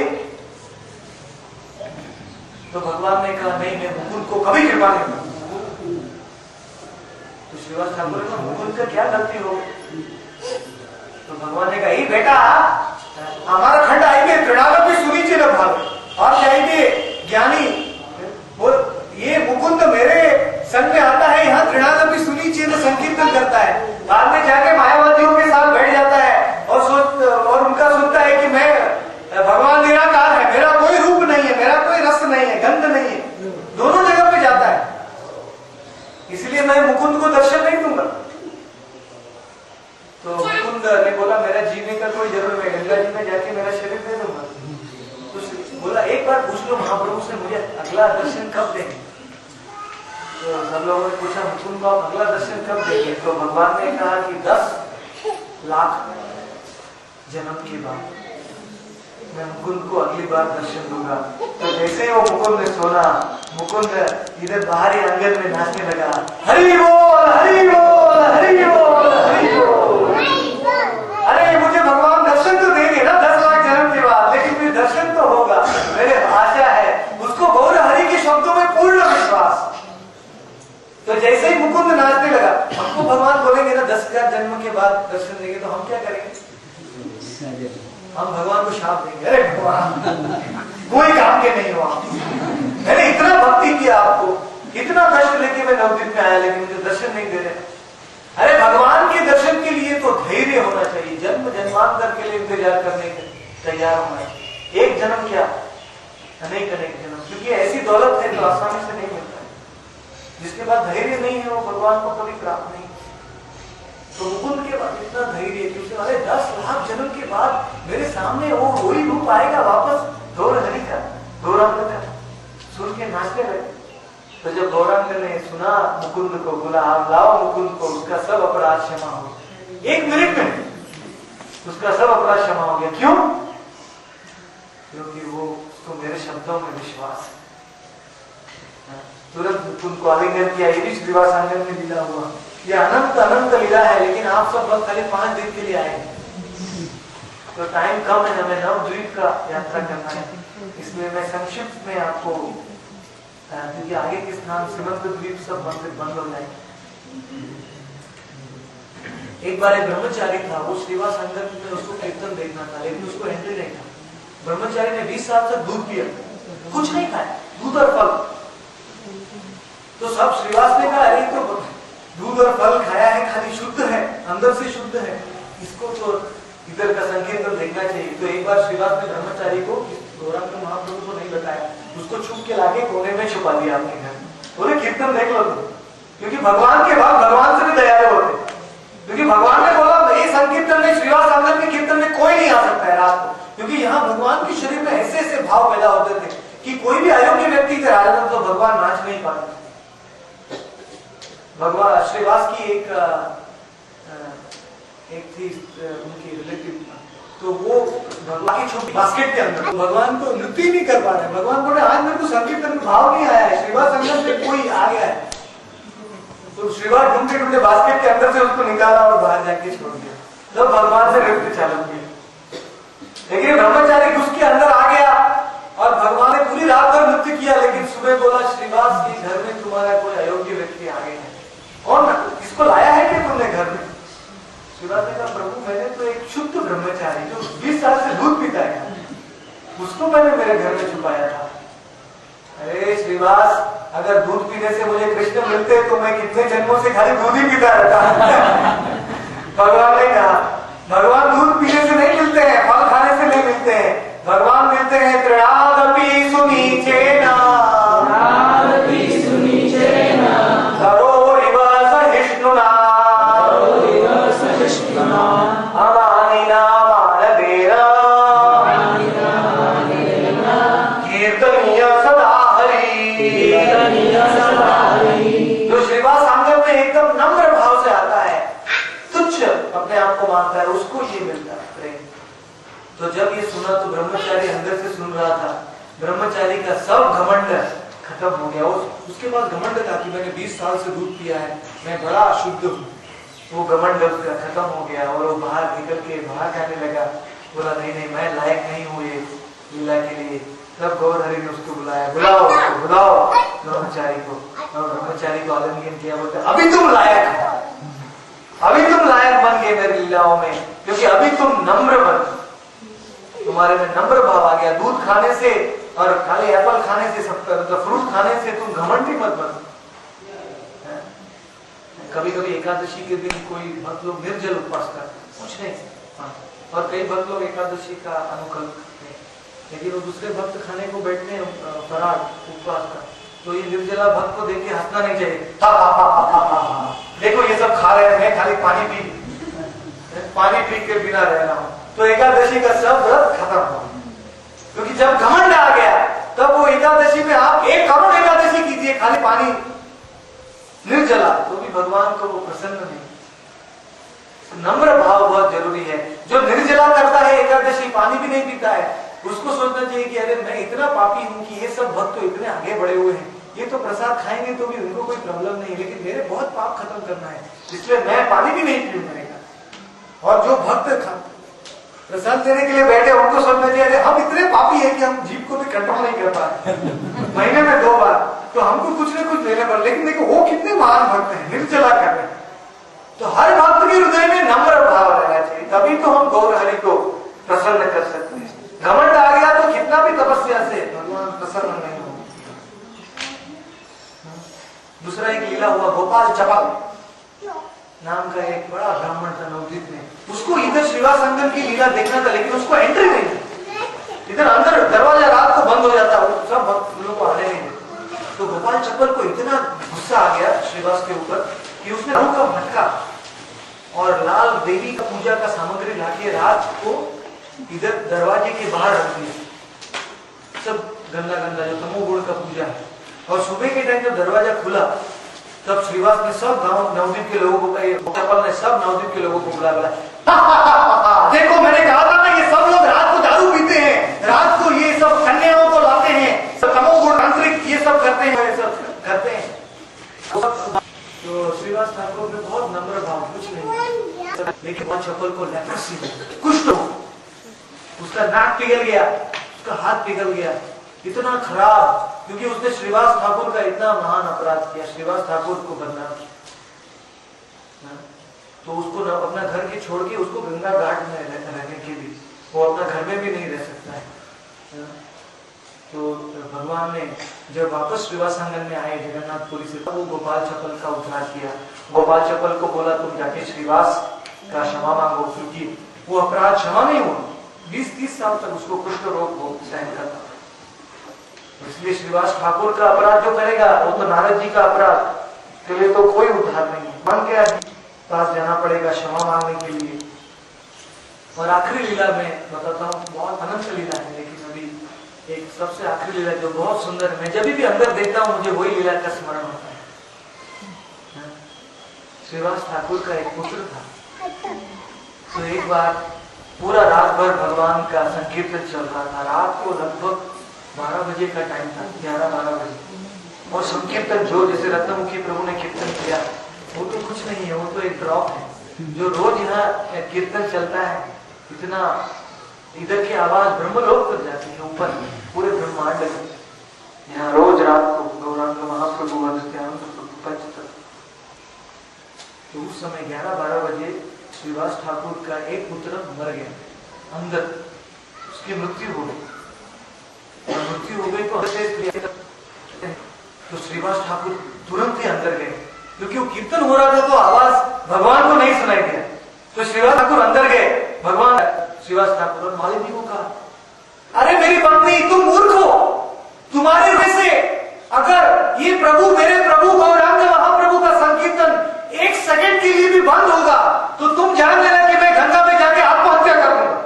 तो भगवान ने कहा नहीं, मैं मुकुंद को कभी कृपा नहीं दूंगा। तो श्रीवास ठाकुर ने मुकुंद का क्या गलती हो? तो भगवान ने कहा बेटा, हमारा खंड आएंगे तृणागत सुनीचे न भाग और जाएंगे ज्ञानी, वो ये मुकुंद मेरे संग में आता है, यहाँ तृणागत सुनीचे न संकीर्तन करता है, बाद में जाके मायावादियों के साथ बैठ जाता है और उनका सुनता है कि मैं भगवान निराकार है, मेरा कोई रूप नहीं है, मेरा कोई रस नहीं है, गंध नहीं है, दोनों जगह पे जाता है, इसलिए मैं मुकुंद को दर्शन नहीं दूंगा। तो मुकुंद ने बोला मेरा जीने का कोई जरूरत नहीं, गंगा जी में जाके मेरा शरीर दे दूंगा। तो बोला एक बार पूछ लो महाप्रभु से मुझे अगला दर्शन कब देंगे। तो सब लोगों ने पूछा मुकुंद को आप अगला दर्शन कब देंगे? तो भगवान ने कहा कि 10 लाख जन्म के बाद मैं मुकुंद को अगली बार दर्शन दूंगा। तो जैसे ही वो मुकुंद ने सुना, मुकुंद इधर बाहरी आंगन में नाचने लगा, हरि बोल हरि बोल हरि बोल हरि बोल। अरे मुझे भगवान दर्शन तो देंगे ना 10 लाख जन्म के बाद, लेकिन फिर दर्शन तो होगा, मेरे आशा है। उसको गौर हरि के शब्दों में पूर्ण विश्वास। तो जैसे ही मुकुंद नाचने लगा, हमको भगवान बोलेंगे ना 10,000 जन्म के बाद दर्शन देंगे, तो हम क्या करेंगे? हम भगवान को शाप देंगे, अरे भगवान कोई काम के नहीं हो, मैंने इतना भक्ति किया आपको, इतना कष्ट लेके मैं नवद्वीप में आया, लेकिन मुझे दर्शन नहीं दे रहे। अरे भगवान के दर्शन के लिए तो धैर्य होना चाहिए, जन्म जन्मांतर के लिए इंतजार करने के तैयार होना चाहिए। एक जन्म क्या, अनेक जन्म, क्योंकि ऐसी दौलत है तो आसानी से नहीं मिलता है। जिसके पास धैर्य नहीं है वो भगवान को कभी प्राप्त नहीं। तो मुकुंद के बाद इतना धैर्य कि उसे अरे 10 लाख जन्म के बाद मेरे सामने वो वही रूप आएगा वापस, गौरहरि का, गौरांग का, सुन के नाचने लगे। तो जब गौरांग ने सुना मुकुंद को, बोला आप लाओ मुकुंद को, उसका सब अपराध क्षमा हो गया। 1 मिनट में उसका सब अपराध क्षमा हो गया। क्यों? क्योंकि वो उसको मेरे शब्दों में विश्वास है। तुरंत मुकुंद को आलिंगन किया। ये भी श्रीवास आंगन में लीला हुआ, ये अनंत लीला है, लेकिन आप सब बस खाली 5 दिन के लिए आए, तो टाइम कम है, हमें नवद्वीप का यात्रा करना है, इसलिए मैं संक्षिप्त में आपको, क्योंकि आगे के स्थान श्रीमंत द्वीप सब बंद हो जाए। एक बार एक ब्रह्मचारी था, वो श्रीवास आंगन में उसको कीर्तन देखना था, लेकिन उसको एंट्री नहीं था। ब्रह्मचारी ने 20 साल तक दूध पिया, कुछ नहीं खाया, दूध और फल। तो सब श्रीवास ने कहा अरे तो दूध और फल खाया है, खाली शुद्ध है, अंदर से शुद्ध है, इसको तो इधर का संकीर्तन देखना चाहिए। तो एक बार श्रीवास ने ब्रह्मचारी को, गौरांग महाप्रभु को नहीं बताया, उसको छुप के लाके कोने में छुपा दिया अपने घर। बोले कीर्तन देख लो तुम, क्योंकि भगवान के भाव भगवान से भी दयालु होते, क्योंकि भगवान ने बोला ये संकीर्तन में, श्रीवास आंगन के कीर्तन में कोई नहीं आ सकता है रात को, क्योंकि यहाँ भगवान के शरीर में ऐसे ऐसे भाव पैदा होते थे कि कोई भी अयोग्य व्यक्ति इधर आ जाता तो भगवान नाच नहीं पाते। भगवान श्रीवास की एक थी उनकी रिलेटिव, तो वो भगवान की छोटी बास्केट के अंदर, तो भगवान को नृत्य नहीं कर पा रहे। भगवान बोले आज मेरे को संकीर्तन में भाव नहीं आया है, श्रीवास अंदर से कोई आ गया है। तो श्रीवास ढूंढते ढूंढते बास्केट के अंदर से उसको निकाला और बाहर जाके छोड़ दिया, तब भगवान से नृत्य चालू किया। लेकिन ब्रह्मचारी घुस के अंदर आ गया और भगवान ने पूरी रात भर नृत्य किया, लेकिन सुबह बोला श्रीवास के घर में तुम्हारा कोई अयोग्य व्यक्ति आ गए हैं। कौन इसको लाया है कि तुमने घर में? श्रीवास ने कहा प्रभु मैंने तो एक शुद्ध ब्रह्मचारी जो 20 साल तो मैंने मेरे घर में छुपाया था। अरे श्रीवास, अगर दूध पीने से मुझे कृष्ण मिलते तो मैं कितने जन्मों से खाली दूध ही पीता रहता। भगवान ने कहा भगवान दूध पीने से नहीं मिलते हैं, फल खाने से नहीं मिलते हैं, भगवान मिलते हैं त्रयादपि सुनीचेना धरोरिव सहिष्णुना अमानिना मानवेना कीर्तनीय सदा हरि। जो श्रीवास आंगन में एकदम नम्र भाव से आता है, तुच्छ अपने आप को मानता है, उसको ये मिलता है प्रेम। तो जब ये सुना तो ब्रह्मचारी अंदर से सुन रहा था, ब्रह्मचारी का सब घमंड खत्म हो गया। उसके बाद घमंड था कि मैंने 20 साल से दूध पिया है, मैं बड़ा अशुद्ध हूँ, वो घमंड उसका खत्म हो गया और वो बाहर निकल के बाहर कहने लगा, बोला नहीं नहीं मैं लायक नहीं हूँ ये लीला के लिए। तब गौरहरि ने उसको बुलाया, बुलाओ ब्रह्मचारी को, और ब्रह्मचारी को आलिंगन किया, बोलते अभी तुम लायक हो, अभी तुम लायक बन गए मेरी लीलाओं में, क्योंकि अभी तुम नम्र बन, तुम्हारे में नम्र भाव आ गया। दूध खाने से और खाली एप्पल खाने से, सब मतलब फ्रूट खाने से तुम घमंडी मत बनो। कभी कभी एकादशी के दिन कोई भक्त लोग निर्जल उपवास करते, कुछ नहीं, हाँ, और कई भक्त लोग एकादशी का अनुकल्प करते हैं, लेकिन वो दूसरे भक्त खाने को बैठते हैं फराळ उपवास का, तो ये निर्जला भक्त को देख के हंसना नहीं चाहिए। हा, देखो ये सब खा रहे हैं, मैं खाली पानी पी के बिना रह रहा हूँ। तो एकादशी का सब व्रत खत्म हो, क्योंकि जब घमंड आ गया तब वो एकादशी में आप 1 करोड़ एकादशी कीजिए, खाली पानी निर्जला, तो भी भगवान को वो प्रसन्न नहीं। नम्र भाव बहुत जरूरी है। जो निर्जला करता है एकादशी, पानी भी नहीं पीता है, उसको सोचना चाहिए कि अरे मैं इतना पापी हूं कि ये सब भक्त तो इतने आगे बढ़े हुए हैं, ये तो प्रसाद खाएंगे तो भी उनको कोई प्रॉब्लम नहीं, लेकिन मेरे बहुत पाप खत्म करना है, इसलिए मैं पानी भी नहीं पीऊंगा। और जो भक्त प्रसाद देने के लिए बैठे, उनको सोचना चाहिए अरे हम इतने पापी है कि हम जीभ को भी कंट्रोल नहीं कर पाते, महीने में 2 बार, तो हमको कुछ न कुछ देने पर। लेकिन देखो वो कितने महान भक्त हैं, निर्जला कर रहे हैं। तो हर भक्त के हृदय में नम्र भाव रहना चाहिए, तभी तो हम गौरहरि को प्रसन्न कर सकते हैं। घमंड आ गया तो कितना भी तपस्या से भगवान प्रसन्न नहीं हो। दूसरा एक लीला हुआ, गोपाल चपल नाम का एक बड़ा ब्राह्मण था नवद्वीप में, उसको इधर श्रीवास आंगन की लीला देखना था, लेकिन उसको एंट्री नहीं थी। इधर अंदर दरवाजा रात को बंद हो जाता, सब भक्त लोगों को आने नहीं देते। तो गोपाल चप्पल को इतना गुस्सा आ गया श्रीवास के ऊपर कि उसने राहु का भटका और लाल देवी का पूजा का सामग्री लाके रात को इधर दरवाजे के बाहर रख दिया, सब गंदा गंदा जो तमोगुण का पूजा है। और सुबह के टाइम जब दरवाजा खुला तब श्रीवास ने सब गांव नवद्वीप के लोगों को, चप्पल ने सब नवद्वीप के लोगों को बुला देखो मैंने कहा था ना, ये सब लोग रात को दारू पीते हैं, रात को ये सब कन्याओं को लाते हैं, तमोगुण तांत्रिक ये सब करते हैं, ये सब करते हैं। तो श्रीवास ठाकुर ने बहुत नम्र भाव, कुछ नहीं, लेकिन वह चप्पल को लेप्रोसी, कुष्ठ हो, उसका नाक पिघल गया, उसका हाथ पिघल गया, इतना खराब, क्योंकि उसने श्रीवास ठाकुर का इतना महान अपराध किया, श्रीवास ठाकुर को बदनाम किया। तो उसको अपना घर के छोड़ के उसको गंगा घाट में रहने के लिए, वो अपना घर में भी नहीं रह सकता है। तो भगवान ने जब वापस श्रीवास आंगन में आए जगन्नाथपुरी से, वो गोपाल चप्पल का उद्धार किया। गोपाल चप्पल को बोला तुम जाके श्रीवास का क्षमा मांगो, क्योंकि वो अपराध क्षमा नहीं हुआ, 20-30 साल तक उसको कुष्ठ रोग हो सहन करता। इसलिए श्रीवास ठाकुर का अपराध जो करेगा वो तो नारद जी का अपराध के लिए तो कोई उद्धार नहीं है, मन के पास जाना पड़ेगा क्षमा मांगने के लिए। और आखिरी लीला में बताता हूँ, बहुत अनंत लीला है, लेकिन अभी एक सबसे आखिरी लीला जो बहुत सुंदर है, मैं जब भी अंदर देखता हूँ मुझे वही लीला का स्मरण होता है। श्रीवास ठाकुर का एक पुत्र था, तो एक बार पूरा रात भर भगवान का संकीर्तन चल रहा था, रात को लगभग 12 बजे का टाइम था, 11-12 बजे, और संकीर्तन जो जैसे रत्नमुखी प्रभु ने कीर्तन किया वो तो कुछ नहीं है, वो तो एक ड्रॉप है। जो रोज यहाँ कीर्तन चलता है, इतना इधर की आवाज ब्रह्मलोक तक जाती है, ऊपर पूरे ब्रह्मांड में यहाँ रोज रात को गौरांग महाप्रभु पंचतत्व। तो उस समय 11-12 बजे श्रीवास ठाकुर का एक पुत्र मर गया, अंदर उसकी मृत्यु हो गई। हो गई तो श्रीवास ठाकुर तुरंत ही अंदर गए, क्योंकि वो कीर्तन हो रहा था तो आवाज भगवान को नहीं सुनाई दिया। तो श्रीवास ठाकुर अंदर गए, भगवान श्रीवास ठाकुर और मालिनी को कहा, अरे मेरी पत्नी तुम मूर्ख हो, तुम्हारे वैसे अगर ये प्रभु मेरे प्रभु गौरांग महाप्रभु का संकीर्तन 1 सेकंड के लिए भी बंद होगा तो तुम जान लेना कि मैं गंगा में जाके आत्महत्या कर दूंगा।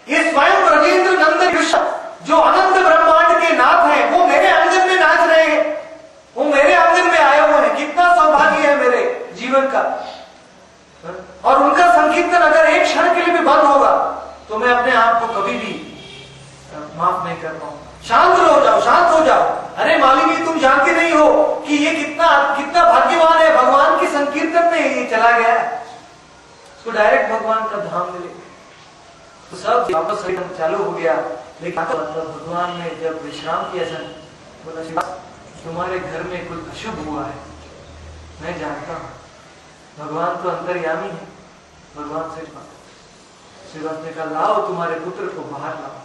ये स्वयं ब्रजेंद्र नंदन कृष्ण जो अनंत ब्रह्मांड के नाथ हैं, वो मेरे आंगन में नाच रहे हैं, वो मेरे आंगन में आए हुए हैं। कितना सौभाग्य है मेरे जीवन का। और उनका संकीर्तन अगर 1 क्षण के लिए भी बंद होगा तो मैं अपने आप को कभी भी माफ नहीं कर पाऊंगा। शांत हो जाओ, शांत हो जाओ। अरे मालिनी तुम जानती नहीं हो कि ये कितना भाग्यवान है, भगवान के संकीर्तन में ये चला गया है, उसको डायरेक्ट भगवान का धाम मिले। तो सब वापस चालू हो गया। लेकिन भगवान ने जब विश्राम किया बोला, तुम्हारे घर में कुछ अशुभ हुआ है, मैं जानता हूं। भगवान तो अंतर्यामी है। भगवान से श्रीवास ने कहा, लाओ तुम्हारे पुत्र को बाहर लाओ।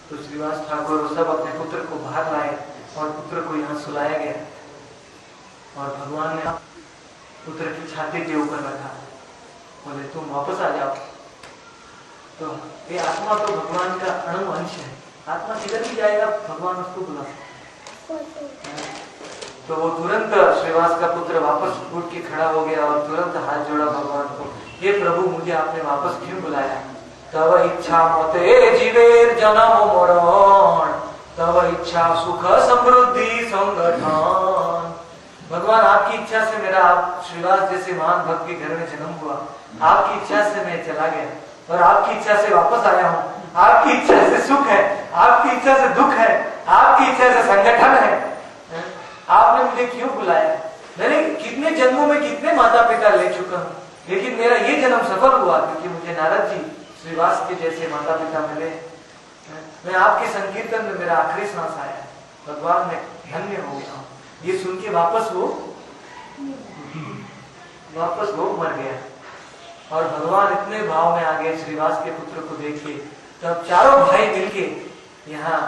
तो श्रीवास ठाकुर सब अपने पुत्र को बाहर लाए और पुत्र को यहाँ सुलाया गया और भगवान ने पुत्र की छाती के ऊपर रखा, बोले तुम वापस आ जाओ। तो ये आत्मा तो भगवान का अणु अंश है, आत्मा किधर भी जाएगा भगवान उसको बुला। तो वो तुरंत श्रीवास का पुत्र वापस उठ के खड़ा हो गया और तुरंत हाथ जोड़ा भगवान को, हे प्रभु मुझे आपने वापस क्यों बुलाया? तव इच्छा मते जीवेर जन्म मरण, तव इच्छा सुख समृद्धि संगठन। भगवान आपकी इच्छा से मेरा आप श्रीवास जैसे महान भक्त के घर में जन्म हुआ, आपकी इच्छा से मैं चला गया और आपकी इच्छा से वापस आया हूँ। आपकी इच्छा से सुख है, आपकी इच्छा से दुख है, आपकी इच्छा से संगठन है। आपने मुझे क्यों बुलाया? मैंने कितने जन्मों में कितने माता पिता ले चुका हूँ, लेकिन मेरा ये जन्म सफल हुआ क्योंकि मुझे नारद जी श्रीवास के जैसे माता पिता मिले। मैं आपके संकीर्तन में मेरा आखिरी सांस आया, भगवान में धन्य हो गया हूँ। ये सुन के वापस वो मर गया और भगवान इतने भाव में आ गए श्रीवास के पुत्र को देख के। तब चारों भाई मिलके यहाँ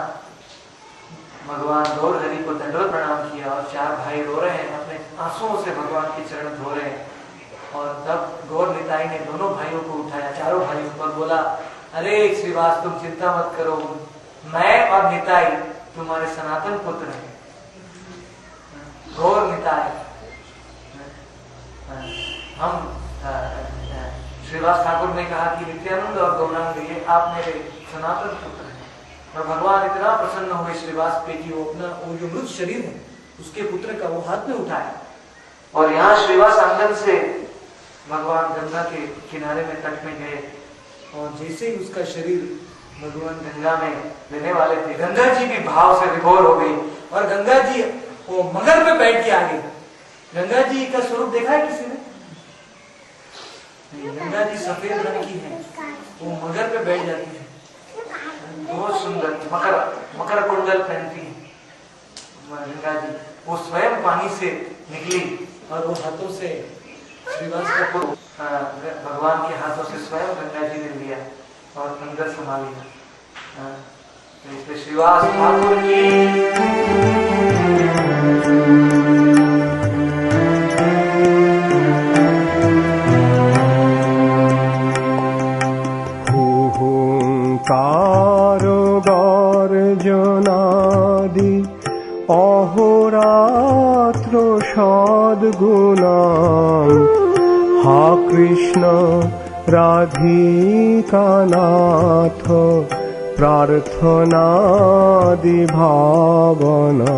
भगवान गौर हरि को दंडवत प्रणाम किया और 4 भाई रो रहे हैं, अपने आंसुओं से भगवान के चरण धो रहे हैं। और तब गौर निताई ने दोनों भाइयों को उठाया, चारों भाइयों पर बोला, अरे श्रीवास तुम चिंता मत करो, मैं और निताई तुम्हारे सनातन पुत्र हैं। गौर निताई हम श्रीवास ठाकुर ने कहा कि नित्यानंद और गौरांग ये आप मेरे सनातन पुत्र हैं। और भगवान इतना प्रसन्न हुए श्रीवास पे कि वो अपना वो जो मृत शरीर है उसके पुत्र का वो हाथ में उठाया और यहाँ श्रीवास आंगन से भगवान गंगा के किनारे में तट में गए और जैसे ही उसका शरीर भगवान गंगा में लेने वाले थे, गंगा जी भी भाव से विभोर हो गई और गंगा जी वो मगर पे बैठ के आ गई। गंगा जी का स्वरूप देखा है किसी ने? गंगा जी सफेद रंग की है, वो मगर पे बैठ जाती है, बहुत सुंदर मकर कुंडल पहनती है गंगा जी। वो स्वयं पानी से निकली और वो हाथों से श्रीवास का भगवान के हाथों से स्वयं गंगा जी ने लिया और अंदर समा लिया। इसलिए श्रीवास ठाकुर की कारो गर्जनादि अहोरात्र सद्गुणां हा कृष्ण राधिकानाथ प्रार्थनादि भावना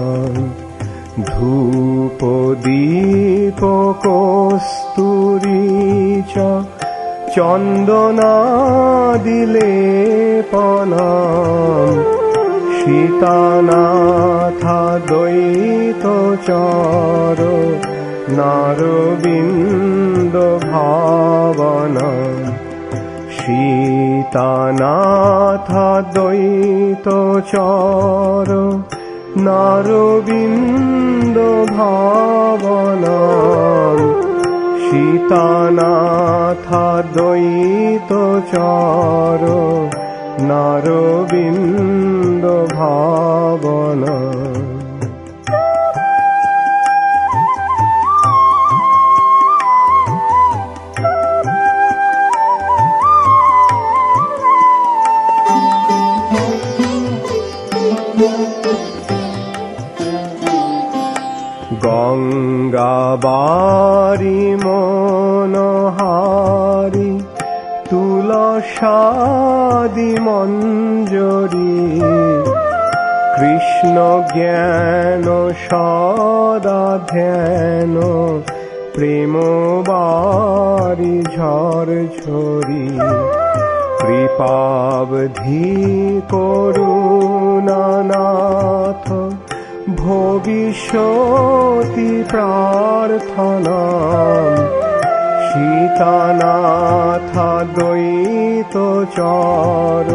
धूप दीप कस्तूरी च चन्दनादिलेपना सीतानाथाद्वैतचार नारविन्द भावना सीतानाथाद्वैतचार नारविन्द भावना सीतानाथाद्वैतचार নারবিন্দ ভাবনা গঙ্গাবারি মনোহারি তুলসাদি মঞ্জরি কৃষ্ণ জ্ঞান সদা ধ্যান প্রেম বারি ঝড় ঝরি কৃপাবধি করুণানাথ ভবিষ্যতি প্রার্থনা সীতানাথ দ্বৈত চর